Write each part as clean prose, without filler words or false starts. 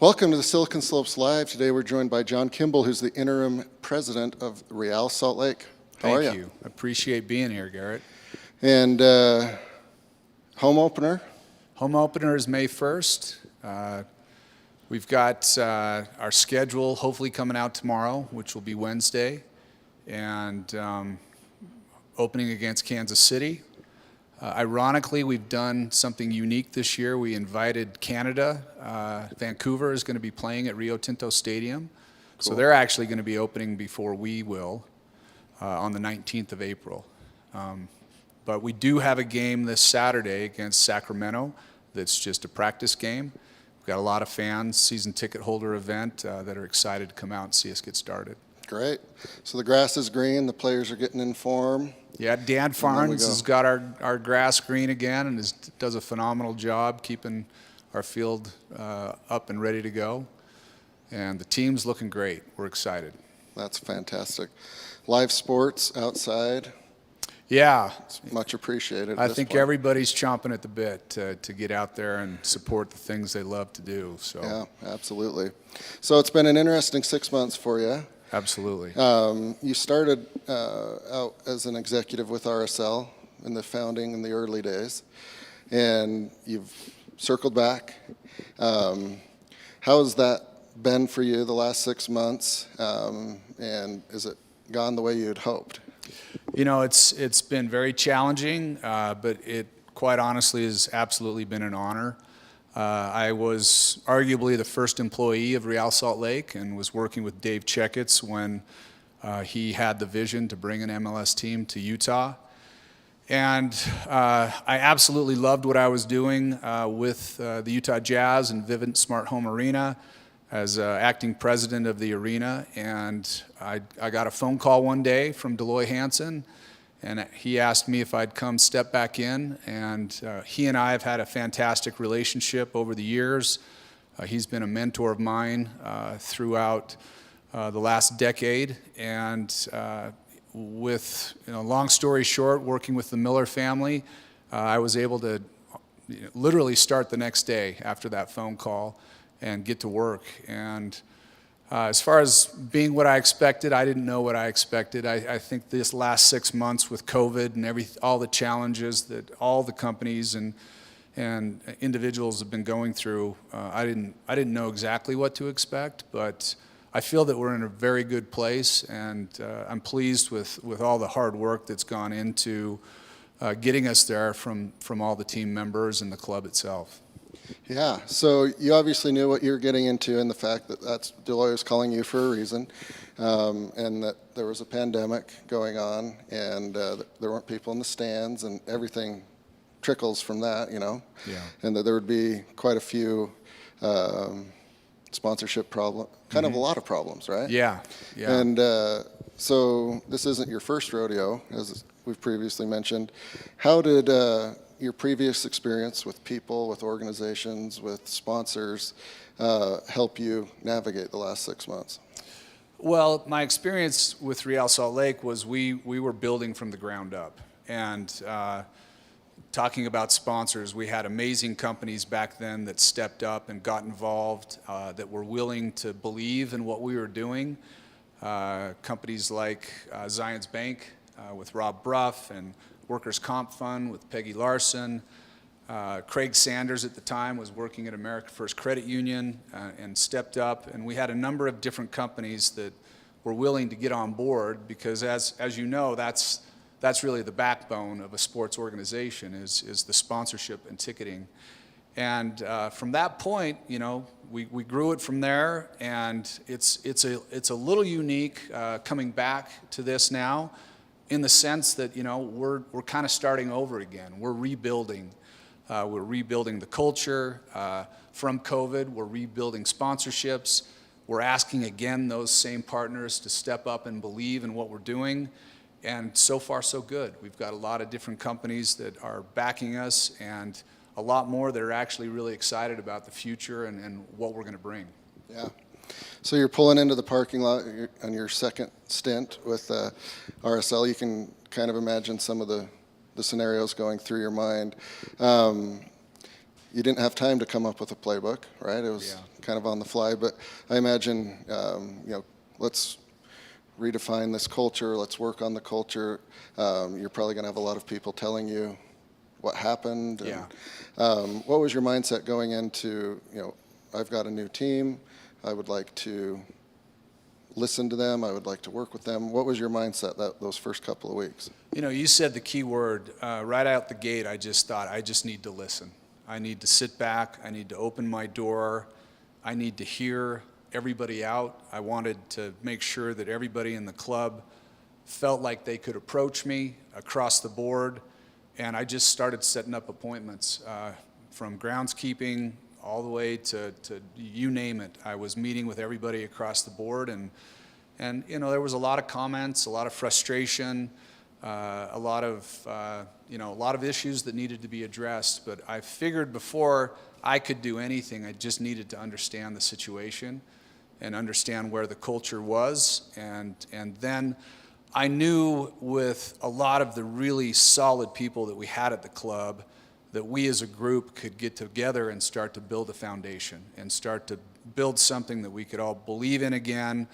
Welcome to the Silicon Slopes Live. Today we're joined by John Kimball, who's the interim president of Real Salt Lake. How are you? Thank you. I appreciate being here, Garrett. And home opener? Home opener is May 1st. We've got our schedule hopefully coming out tomorrow, which will be Wednesday, and opening against Kansas City. Ironically, we've done something unique this year. We invited Canada. Vancouver is going to be playing at Rio Tinto Stadium. Cool. So they're actually going to be opening before we will on the 19th of April. But we do have a game this Saturday against Sacramento that's just a practice game. We've got a lot of fans, season ticket holder event that are excited to come out and see us get started. Great. So the grass is green, the players are getting in form. Yeah, Dan Farnes has got our grass green again and does a phenomenal job keeping our field up and ready to go. And the team's looking great. We're excited. That's fantastic. Live sports outside. Yeah. It's much appreciated. I think everybody's chomping at the bit to get out there and support the things they love to do. So. Yeah, absolutely. So it's been an interesting 6 months for you. Absolutely. You started out as an executive with RSL in the founding in the early days, and you've circled back. How has that been for you the last 6 months, and is it gone the way you'd hoped? You know, it's been very challenging, but it quite honestly has absolutely been an honor. I was arguably the first employee of Real Salt Lake and was working with Dave Checketts when he had the vision to bring an MLS team to Utah. And I absolutely loved what I was doing with the Utah Jazz and Vivint Smart Home Arena as acting president of the arena. And I got a phone call one day from Deloy Hansen, and he asked me if I'd come step back in, and he and I have had a fantastic relationship over the years. He's been a mentor of mine throughout the last decade, and with, long story short, working with the Miller family, I was able to literally start the next day after that phone call and get to work. And as far as being what I expected, I didn't know what I expected. I think this last 6 months with COVID and all the challenges that all the companies and individuals have been going through, I didn't know exactly what to expect, but I feel that we're in a very good place, and I'm pleased with all the hard work that's gone into getting us there from all the team members and the club itself. Yeah, so you obviously knew what you were getting into, and the fact that Deloy was calling you for a reason, and that there was a pandemic going on, and there weren't people in the stands, and everything trickles from that, Yeah. And that there would be quite a few sponsorship problems, kind of a lot of problems, right? Yeah. And so this isn't your first rodeo, as we've previously mentioned. How did your previous experience with people, with organizations, with sponsors help you navigate the last 6 months? Well, my experience with Real Salt Lake was we were building from the ground up. And talking about sponsors, we had amazing companies back then that stepped up and got involved, that were willing to believe in what we were doing. Companies like Zions Bank with Rob Bruff, and Workers' Comp Fund with Peggy Larson. Craig Sanders at the time was working at America First Credit Union and stepped up. And we had a number of different companies that were willing to get on board because, as you know, that's really the backbone of a sports organization is the sponsorship and ticketing. And from that point, we grew it from there. And it's a little unique coming back to this now, in the sense that, we're kind of starting over again. We're rebuilding. We're rebuilding the culture from COVID. We're rebuilding sponsorships. We're asking, again, those same partners to step up and believe in what we're doing. And so far, so good. We've got a lot of different companies that are backing us, and a lot more that are actually really excited about the future and what we're going to bring. Yeah. So you're pulling into the parking lot on your second stint with RSL. You can kind of imagine some of the scenarios going through your mind. you didn't have time to come up with a playbook, right? It was kind of on the fly. But I imagine, let's redefine this culture. Let's work on the culture. You're probably going to have a lot of people telling you what happened. And, what was your mindset going into, I've got a new team. I would like to listen to them. I would like to work with them. What was your mindset those first couple of weeks? You said the key word right out the gate. I just thought, I just need to listen. I need to sit back. I need to open my door. I need to hear everybody out. I wanted to make sure that everybody in the club felt like they could approach me across the board. And I just started setting up appointments from groundskeeping all the way to you name it. I was meeting with everybody across the board, and there was a lot of comments, a lot of frustration, a lot of issues that needed to be addressed. But I figured before I could do anything, I just needed to understand the situation and understand where the culture was, and then I knew with a lot of the really solid people that we had at the club that we as a group could get together and start to build a foundation and start to build something that we could all believe in again.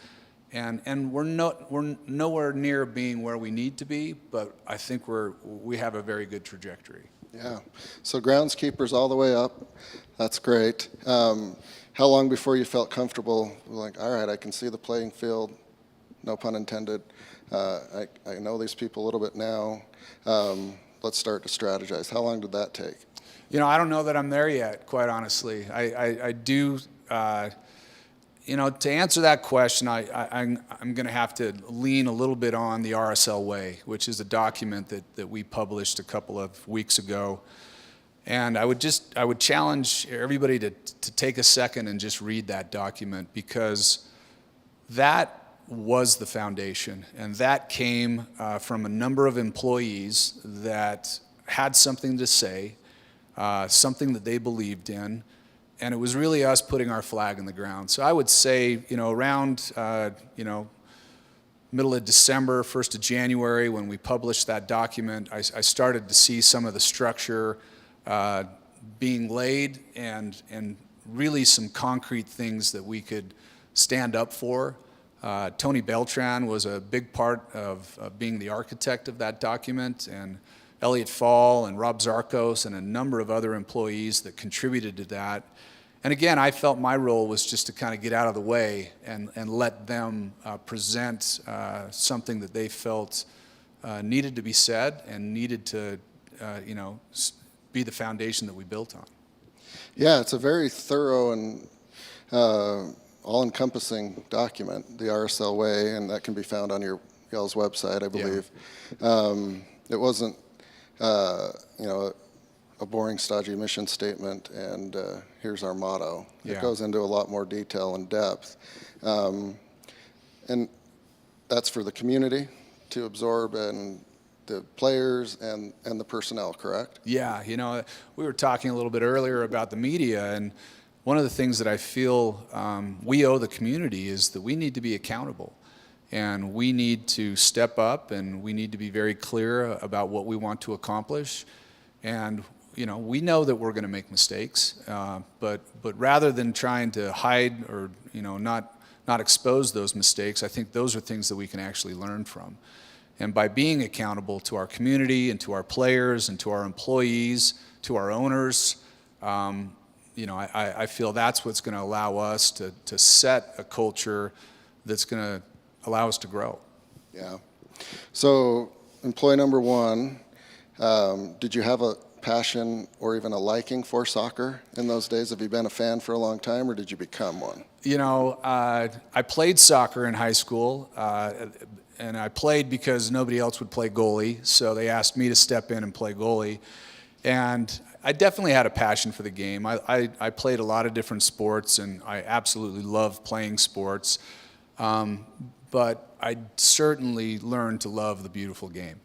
And we're nowhere near being where we need to be, but I think we have a very good trajectory. Yeah. So groundskeepers all the way up. That's great. How long before you felt comfortable, like, all right, I can see the playing field, no pun intended. I know these people a little bit now. Let's start to strategize. How long did that take? I don't know that I'm there yet, quite honestly. I do, to answer that question, I'm going to have to lean a little bit on the RSL Way, which is a document that we published a couple of weeks ago. And I would challenge everybody to take a second and just read that document, because that was the foundation, and that came from a number of employees that had something to say, something that they believed in, and it was really us putting our flag in the ground. So I would say, around middle of December, 1st of January, when we published that document, I started to see some of the structure being laid, and really some concrete things that we could stand up for. Tony Beltran was a big part of being the architect of that document, and Elliot Fall and Rob Zarkos and a number of other employees that contributed to that. And again, I felt my role was just to kind of get out of the way and let them present something that they felt needed to be said and needed to be the foundation that we built on. Yeah, it's a very thorough and all-encompassing document, the RSL Way, and that can be found on y'all's website, I believe. Yeah. It wasn't, a boring, stodgy mission statement and here's our motto. Yeah. It goes into a lot more detail and depth. And that's for the community to absorb, and the players and the personnel, correct? Yeah, we were talking a little bit earlier about the media, and one of the things that I feel we owe the community is that we need to be accountable, and we need to step up, and we need to be very clear about what we want to accomplish. And we know that we're going to make mistakes, but rather than trying to hide or not expose those mistakes, I think those are things that we can actually learn from. And by being accountable to our community and to our players and to our employees, to our owners, I feel that's what's going to allow us to set a culture that's going to allow us to grow. Yeah. So employee number one, did you have a passion or even a liking for soccer in those days? Have you been a fan for a long time, or did you become one? I played soccer in high school, and I played because nobody else would play goalie, so they asked me to step in and play goalie. And I definitely had a passion for the game. I played a lot of different sports, and I absolutely love playing sports. But I certainly learned to love the beautiful game.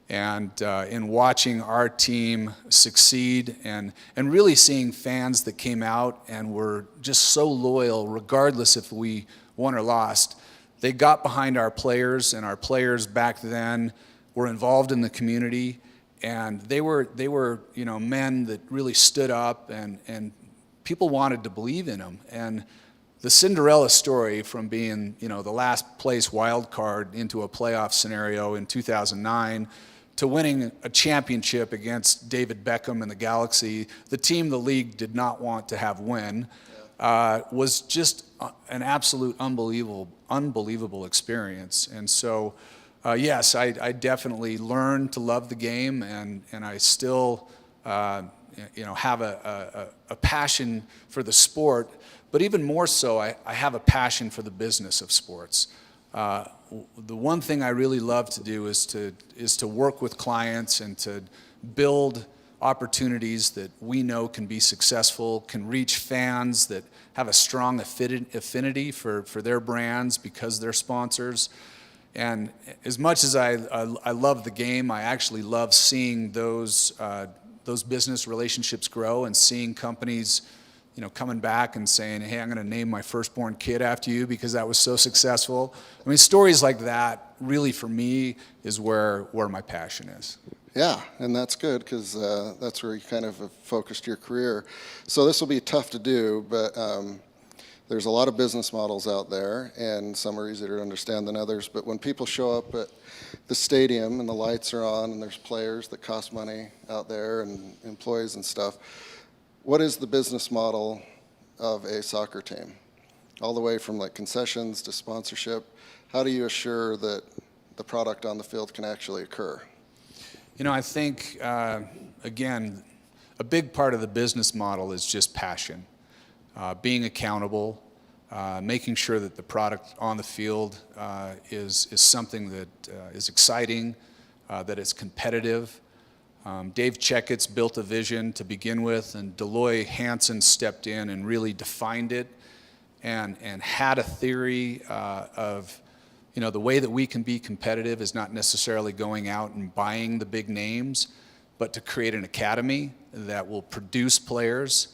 And in watching our team succeed and really seeing fans that came out and were just so loyal, regardless if we won or lost, they got behind our players, and our players back then were involved in the community. And they were men that really stood up, and people wanted to believe in them. And the Cinderella story, from being the last place wild card into a playoff scenario in 2009 to winning a championship against David Beckham and the Galaxy, the team the league did not want to have win, was just an absolute unbelievable experience. And so, yes, I definitely learned to love the game, and I still have a passion for the sport. But even more so, I have a passion for the business of sports. The one thing I really love to do is to work with clients and to build opportunities that we know can be successful, can reach fans that have a strong affinity for their brands because they're sponsors. And as much as I love the game, I actually love seeing those business relationships grow, and seeing companies coming back and saying, hey, I'm going to name my firstborn kid after you because that was so successful. I mean, stories like that really, for me, is where my passion is. Yeah, and that's good, because that's where you kind of have focused your career. So this will be tough to do, but there's a lot of business models out there, and some are easier to understand than others. But when people show up at the stadium and the lights are on and there's players that cost money out there and employees and stuff, what is the business model of a soccer team? All the way from like concessions to sponsorship. How do you assure that the product on the field can actually occur? I think, again, a big part of the business model is just passion, being accountable, making sure that the product on the field is something that is exciting, that it's competitive. Dave Checkett's built a vision to begin with, and Deloy Hansen stepped in and really defined it, and had a theory of the way that we can be competitive is not necessarily going out and buying the big names, but to create an academy that will produce players.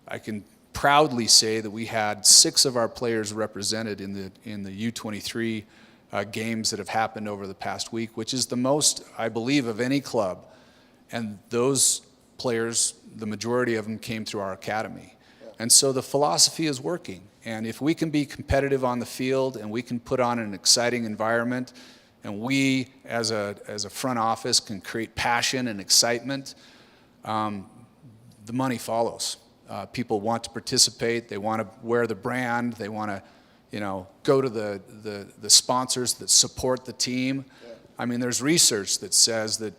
I can proudly say that we had 6 of our players represented in the U23 games that have happened over the past week, which is the most, I believe, of any club. And those players, the majority of them came through our academy. And so the philosophy is working. And if we can be competitive on the field, and we can put on an exciting environment, and we as a front office can create passion and excitement, the money follows. People want to participate. They want to wear the brand. They want to go to the sponsors that support the team. I mean, there's research that says that,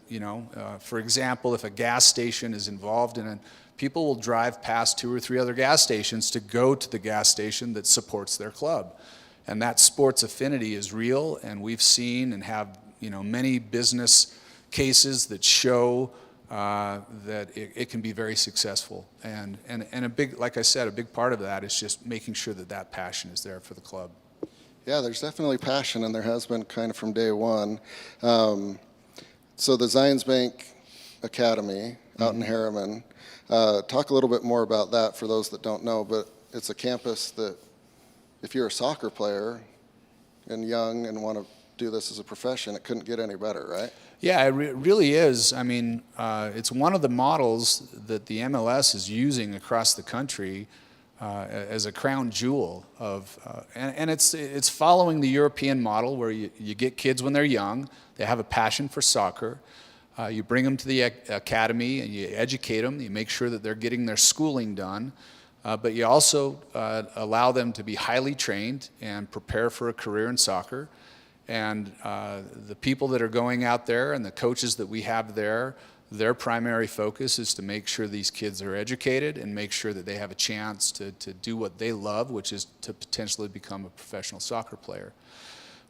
for example, if a gas station is involved in it, people will drive past 2 or 3 other gas stations to go to the gas station that supports their club. And that sports affinity is real, and we've seen and have, many business cases that show that it can be very successful. And a big, like I said, a big part of that is just making sure that passion is there for the club. Yeah, there's definitely passion, and there has been kind of from day one. So the Zions Bank Academy out in Harriman, talk a little bit more about that for those that don't know, but it's a campus that if you're a soccer player and young and want to do this as a profession, it couldn't get any better, right? Yeah, it really is. I mean, it's one of the models that the MLS is using across the country as a crown jewel of, and it's following the European model, where you get kids when they're young, they have a passion for soccer, you bring them to the academy and you educate them, you make sure that they're getting their schooling done, but you also allow them to be highly trained and prepare for a career in soccer. And the people that are going out there and the coaches that we have there, their primary focus is to make sure these kids are educated and make sure that they have a chance to do what they love, which is to potentially become a professional soccer player.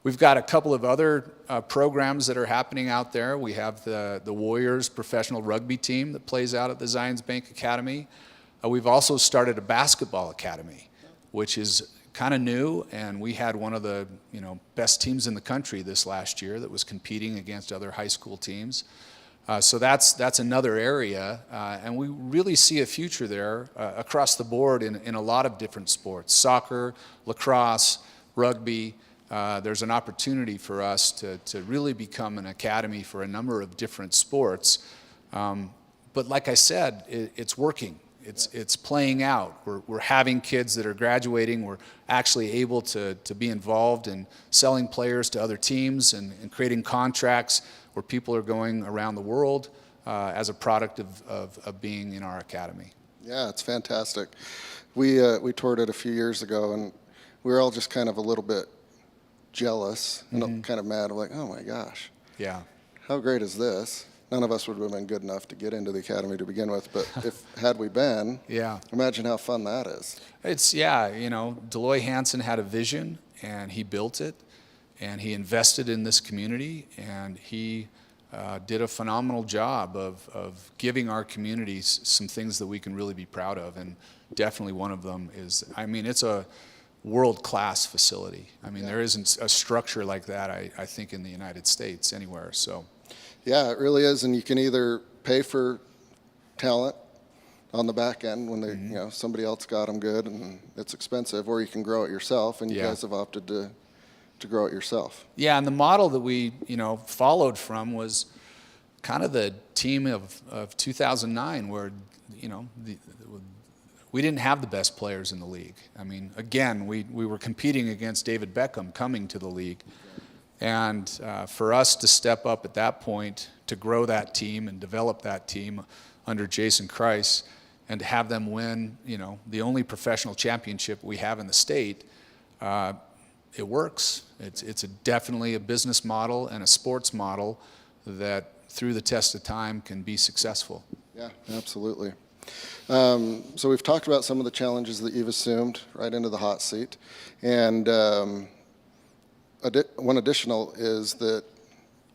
We've got a couple of other programs that are happening out there. We have the Warriors professional rugby team that plays out at the Zions Bank Academy. We've also started a basketball academy, which is kind of new, and we had one of the best teams in the country this last year that was competing against other high school teams. So that's another area, and we really see a future there across the board in a lot of different sports: soccer, lacrosse, rugby. There's an opportunity for us to really become an academy for a number of different sports, But like I said, it's working. It's playing out. We're having kids that are graduating. We're actually able to be involved in selling players to other teams and creating contracts where people are going around the world as a product of being in our academy. Yeah, it's fantastic. We toured it a few years ago, and we were all just kind of a little bit jealous and kind of mad. We're like, oh my gosh, Yeah. how great is this? None of us would have been good enough to get into the academy to begin with, but had we been, Yeah. imagine how fun that is. Deloy Hansen had a vision, and he built it, and he invested in this community, and he did a phenomenal job of giving our communities some things that we can really be proud of, and definitely one of them is, it's a world-class facility. There isn't a structure like that, I think, in the United States anywhere, so. Yeah, it really is, and you can either pay for talent on the back end when they, somebody else got them good and it's expensive, or you can grow it yourself, and you guys have opted to grow it yourself. Yeah, and the model that we, followed from was kind of the team of 2009, where, we didn't have the best players in the league. Again, we were competing against David Beckham coming to the league. And for us to step up at that point to grow that team and develop that team under Jason Kreis and to have them win, the only professional championship we have in the state, it works. It's definitely a business model and a sports model that through the test of time can be successful. Yeah, absolutely. So we've talked about some of the challenges that you've assumed right into the hot seat. And one additional is that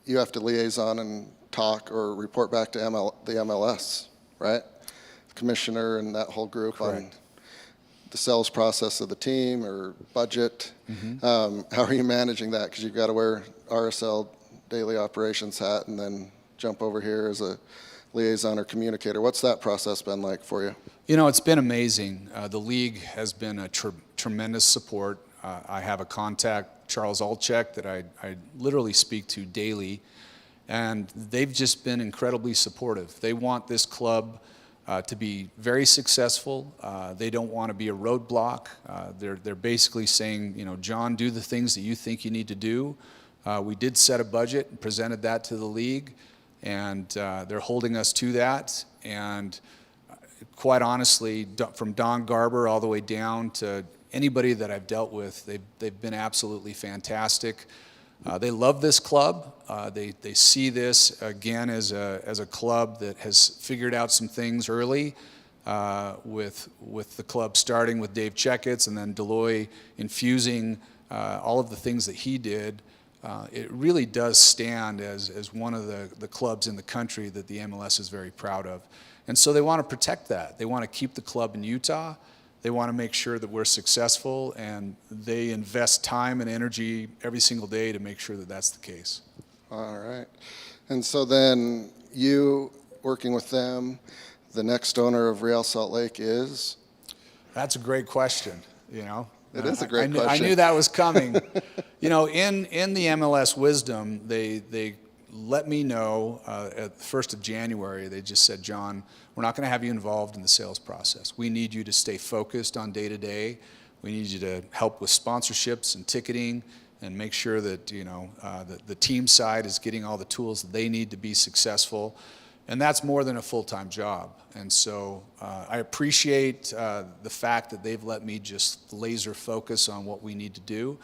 you have to liaison and talk or report back to the MLS, right? Commissioner and that whole group. Correct. On the sales process of the team or budget. How are you managing that? Because you've got to wear RSL daily operations hat and then jump over here as a liaison or communicator. What's that process been like for you? It's been amazing. The league has been a tremendous support. I have a contact, Charles Alchek, that I literally speak to daily, and they've just been incredibly supportive. They want this club to be very successful. They don't want to be a roadblock. They're basically saying, John, do the things that you think you need to do. We did set a budget and presented that to the league, and they're holding us to that. And quite honestly, from Don Garber all the way down to anybody that I've dealt with, they've been absolutely fantastic. They love this club. They see this again as a club that has figured out some things early, with the club starting with Dave Checketts and then Deloy infusing all of the things that he did. It really does stand as one of the clubs in the country that the MLS is very proud of. And so they want to protect that. They want to keep the club in Utah. They want to make sure that we're successful, and they invest time and energy every single day to make sure that that's the case. All right. And so then you working with them, the next owner of Real Salt Lake is? That's a great question, It is a great question. I knew that was coming. In the MLS wisdom, they let me know at the 1st of January, they just said, John, we're not going to have you involved in the sales process. We need you to stay focused on day-to-day. We need you to help with sponsorships and ticketing and make sure that the team side is getting all the tools that they need to be successful. And that's more than a full-time job. And so I appreciate the fact that they've let me just laser focus on what we need to do.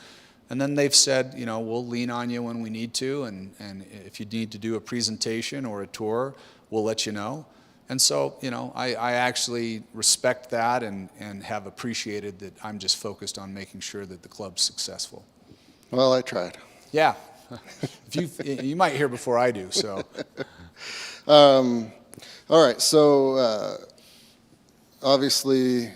And then they've said, we'll lean on you when we need to, and if you need to do a presentation or a tour, we'll let you know. And so, I actually respect that and have appreciated that I'm just focused on making sure that the club's successful. Well, I tried. Yeah. You might hear before I do, so. All right, so obviously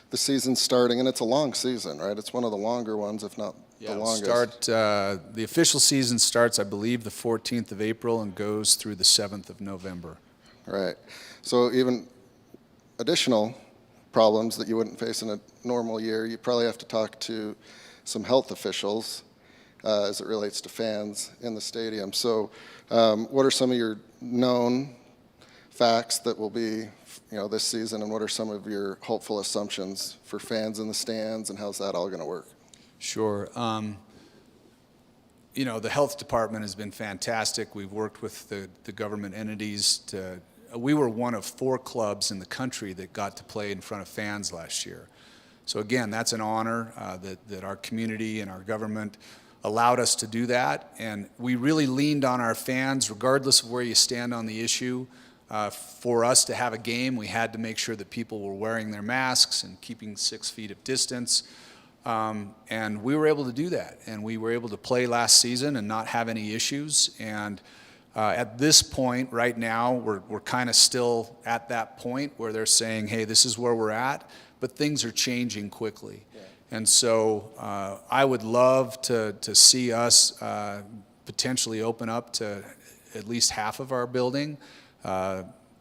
the season's starting, and it's a long season, right? It's one of the longer ones, if not the longest. The official season starts, I believe, the 14th of April and goes through the 7th of November. Right. So even additional problems that you wouldn't face in a normal year, you probably have to talk to some health officials as it relates to fans in the stadium. So what are some of your known facts that will be, this season, and what are some of your hopeful assumptions for fans in the stands, and how's that all going to work? Sure. The health department has been fantastic. We've worked with the government entities we were one of 4 clubs in the country that got to play in front of fans last year. So again, that's an honor that our community and our government allowed us to do that. And we really leaned on our fans, regardless of where you stand on the issue. For us to have a game, we had to make sure that people were wearing their masks and keeping 6 feet of distance. And we were able to do that. And we were able to play last season and not have any issues. And at this point, right now, we're kind of still at that point where they're saying, hey, this is where we're at, but things are changing quickly. Yeah. And so I would love to see us potentially open up to at least half of our building,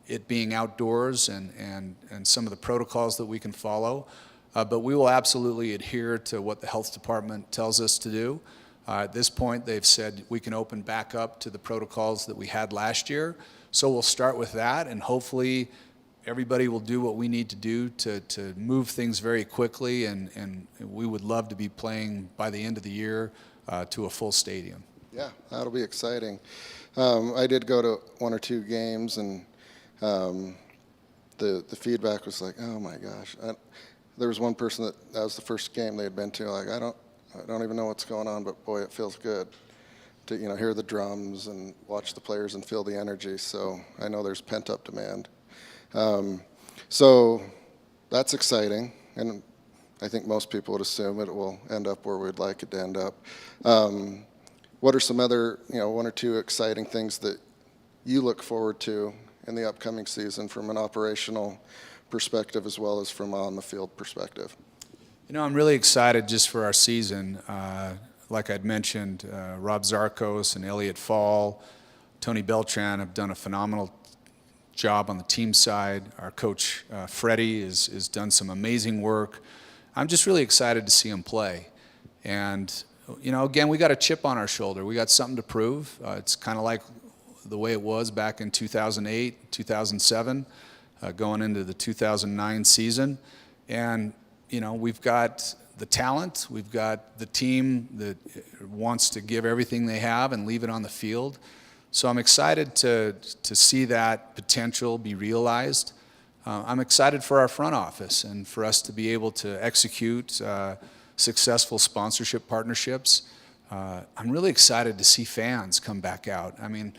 it being outdoors and some of the protocols that we can follow. But we will absolutely adhere to what the health department tells us to do. At this point, they've said we can open back up to the protocols that we had last year. So we'll start with that, and hopefully everybody will do what we need to do to move things very quickly, and we would love to be playing by the end of the year to a full stadium. Yeah, that'll be exciting. I did go to 1 or 2 games, and the feedback was like, oh my gosh. There was one person that was the first game they had been to, like, I don't even know what's going on, but boy, it feels good to hear the drums and watch the players and feel the energy. So I know there's pent-up demand. So that's exciting, and I think most people would assume it will end up where we'd like it to end up. What are some other 1 or 2 exciting things that you look forward to in the upcoming season from an operational perspective as well as from on the field perspective? I'm really excited just for our season. Like I'd mentioned, Rob Zarkos and Elliot Fall, Tony Beltran have done a phenomenal job on the team side. Our coach, Freddie, has done some amazing work. I'm just really excited to see him play. And, again, we got a chip on our shoulder. We got something to prove. It's kind of like the way it was back in 2008, 2007, going into the 2009 season. And we've got the talent, we've got the team that wants to give everything they have and leave it on the field. So I'm excited to see that potential be realized. I'm excited for our front office and for us to be able to execute successful sponsorship partnerships. I'm really excited to see fans come back out. I mean,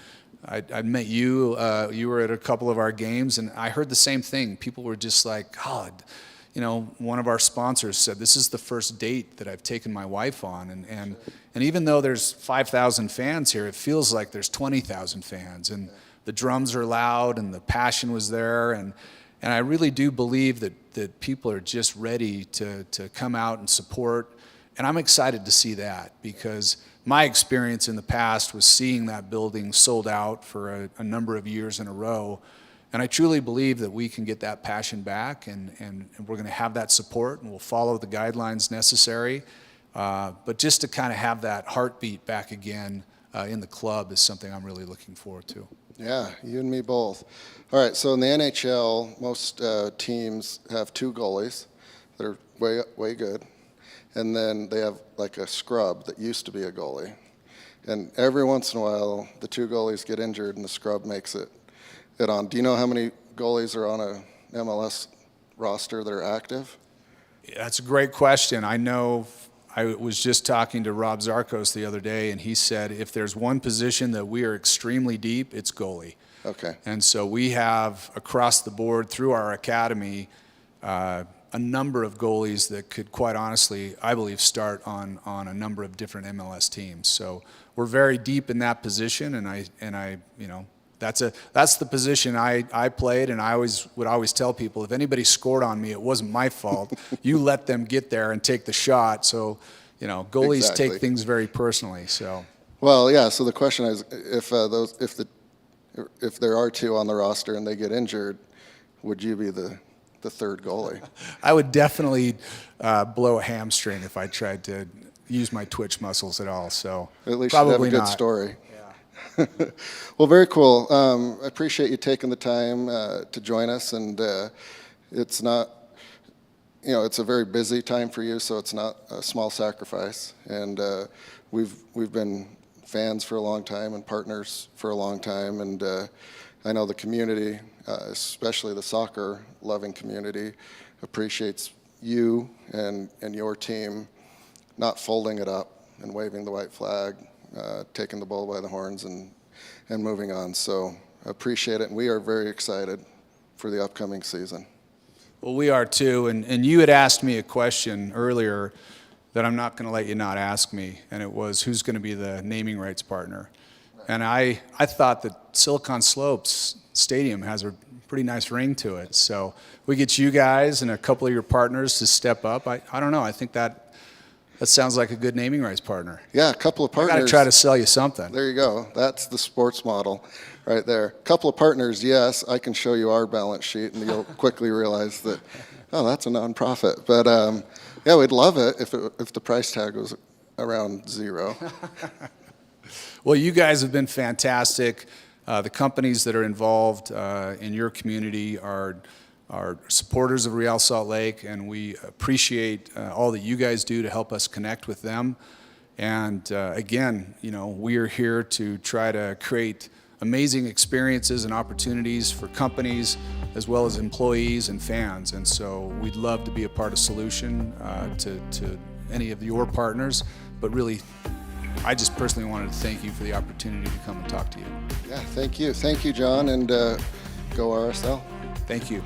I met you, you were at a couple of our games, and I heard the same thing. People were just like, God, one of our sponsors said, this is the first date that I've taken my wife on. And even though there's 5,000 fans here, it feels like there's 20,000 fans. And the drums are loud and the passion was there. And I really do believe that people are just ready to come out and support. And I'm excited to see that, because my experience in the past was seeing that building sold out for a number of years in a row. And I truly believe that we can get that passion back, and we're going to have that support, and we'll follow the guidelines necessary. But just to kind of have that heartbeat back again in the club is something I'm really looking forward to. Yeah, you and me both. All right, so in the NHL, most teams have 2 goalies that are way good. And then they have like a scrub that used to be a goalie. And every once in a while, the 2 goalies get injured and the scrub makes it on. Do you know how many goalies are on a MLS roster that are active? Yeah, that's a great question. I know I was just talking to Rob Zarkos the other day, and he said if there's one position that we are extremely deep, it's goalie. Okay. And so we have, across the board, through our academy, a number of goalies that could, quite honestly, I believe, start on a number of different MLS teams. So we're very deep in that position, and I that's the position I played, and I would always tell people, if anybody scored on me, it wasn't my fault. You let them get there and take the shot. So, goalies Exactly. take things very personally. So. Well, yeah. So the question is, if there are 2 on the roster and they get injured, would you be the 3rd goalie? I would definitely blow a hamstring if I tried to use my twitch muscles at all. So At least probably you have a good not. story. Well, very cool. I appreciate you taking the time to join us, and it's not, it's a very busy time for you, so it's not a small sacrifice. And we've been fans for a long time and partners for a long time, and I know the community, especially the soccer-loving community, appreciates you and your team not folding it up and waving the white flag, taking the bull by the horns and moving on. So appreciate it, and we are very excited for the upcoming season. Well, we are too, and you had asked me a question earlier that I'm not going to let you not ask me, and it was, who's going to be the naming rights partner? And I thought that Silicon Slopes Stadium has a pretty nice ring to it, so we get you guys and a couple of your partners to step up. I don't know, I think that sounds like a good naming rights partner. Yeah, a couple of partners. I got to try to sell you something. There you go. That's the sports model right there. A couple of partners, yes. I can show you our balance sheet, and you'll quickly realize that, oh, that's a nonprofit. But yeah, we'd love it if the price tag was around zero. Well, you guys have been fantastic. The companies that are involved in your community are supporters of Real Salt Lake, and we appreciate all that you guys do to help us connect with them. And again, we are here to try to create amazing experiences and opportunities for companies as well as employees and fans. And so we'd love to be a part of solution to any of your partners. But really, I just personally wanted to thank you for the opportunity to come and talk to you. Yeah, thank you. Thank you, John, and go RSL. Thank you.